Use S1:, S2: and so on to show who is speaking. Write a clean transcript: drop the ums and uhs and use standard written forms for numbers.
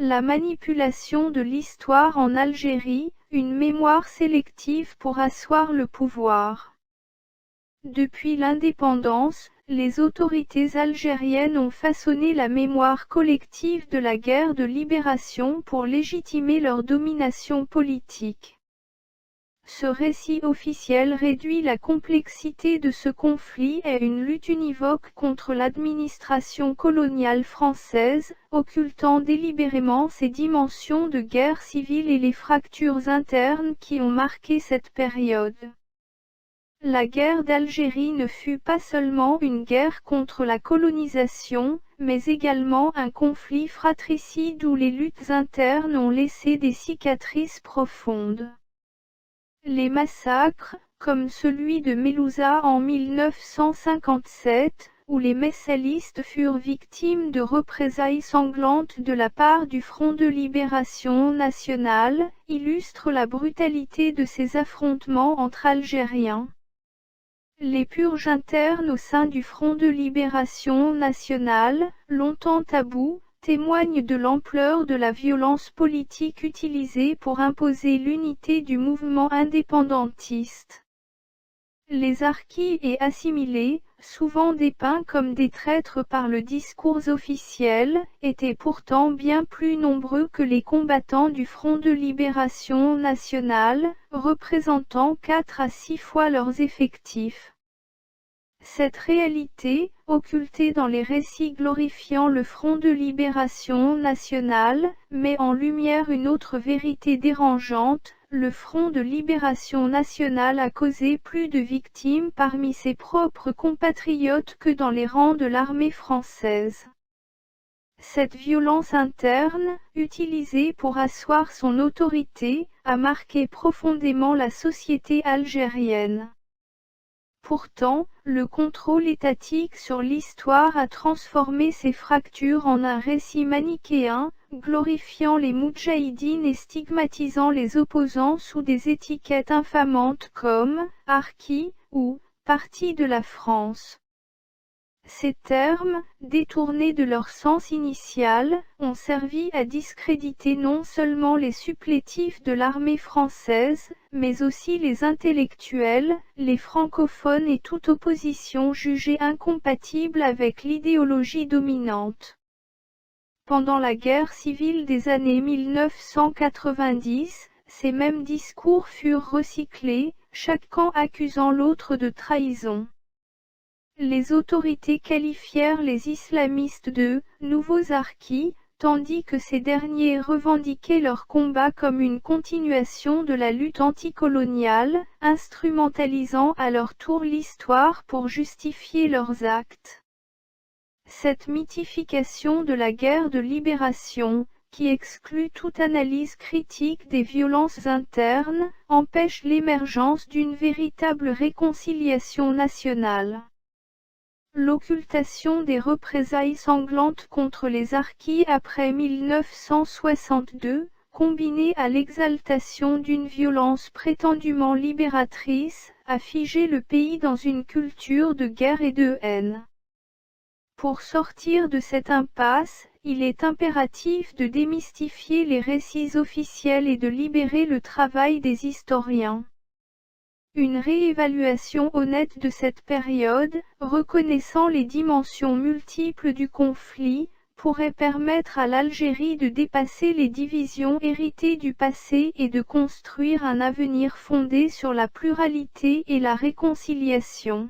S1: La manipulation de l'histoire en Algérie, une mémoire sélective pour asseoir le pouvoir. Depuis l'indépendance, les autorités algériennes ont façonné la mémoire collective de la guerre de libération pour légitimer leur domination politique. Ce récit officiel réduit la complexité de ce conflit à une lutte univoque contre l'administration coloniale française, occultant délibérément ses dimensions de guerre civile et les fractures internes qui ont marqué cette période. La guerre d'Algérie ne fut pas seulement une guerre contre la colonisation, mais également un conflit fratricide où les luttes internes ont laissé des cicatrices profondes. Les massacres, comme celui de Mélouza en 1957, où les messélistes furent victimes de représailles sanglantes de la part du Front de libération nationale, illustrent la brutalité de ces affrontements entre Algériens. Les purges internes au sein du Front de libération nationale, longtemps tabou, témoignent de l'ampleur de la violence politique utilisée pour imposer l'unité du mouvement indépendantiste. Les harkis et assimilés, souvent dépeints comme des traîtres par le discours officiel, étaient pourtant bien plus nombreux que les combattants du Front de libération nationale, représentant 4 à 6 fois leurs effectifs. Cette réalité, occultée dans les récits glorifiant le Front de libération nationale, met en lumière une autre vérité dérangeante: le Front de libération nationale a causé plus de victimes parmi ses propres compatriotes que dans les rangs de l'armée française. Cette violence interne, utilisée pour asseoir son autorité, a marqué profondément la société algérienne. Pourtant, le contrôle étatique sur l'histoire a transformé ces fractures en un récit manichéen, glorifiant les moudjahidines et stigmatisant les opposants sous des étiquettes infamantes comme « harkis » ou « parti de la France ». Ces termes, détournés de leur sens initial, ont servi à discréditer non seulement les supplétifs de l'armée française, mais aussi les intellectuels, les francophones et toute opposition jugée incompatible avec l'idéologie dominante. Pendant la guerre civile des années 1990, ces mêmes discours furent recyclés, chaque camp accusant l'autre de trahison. Les autorités qualifièrent les islamistes de « nouveaux harkis », tandis que ces derniers revendiquaient leur combat comme une continuation de la lutte anticoloniale, instrumentalisant à leur tour l'histoire pour justifier leurs actes. Cette mythification de la guerre de libération, qui exclut toute analyse critique des violences internes, empêche l'émergence d'une véritable réconciliation nationale. L'occultation des représailles sanglantes contre les harkis après 1962, combinée à l'exaltation d'une violence prétendument libératrice, a figé le pays dans une culture de guerre et de haine. Pour sortir de cette impasse, il est impératif de démystifier les récits officiels et de libérer le travail des historiens. Une réévaluation honnête de cette période, reconnaissant les dimensions multiples du conflit, pourrait permettre à l'Algérie de dépasser les divisions héritées du passé et de construire un avenir fondé sur la pluralité et la réconciliation.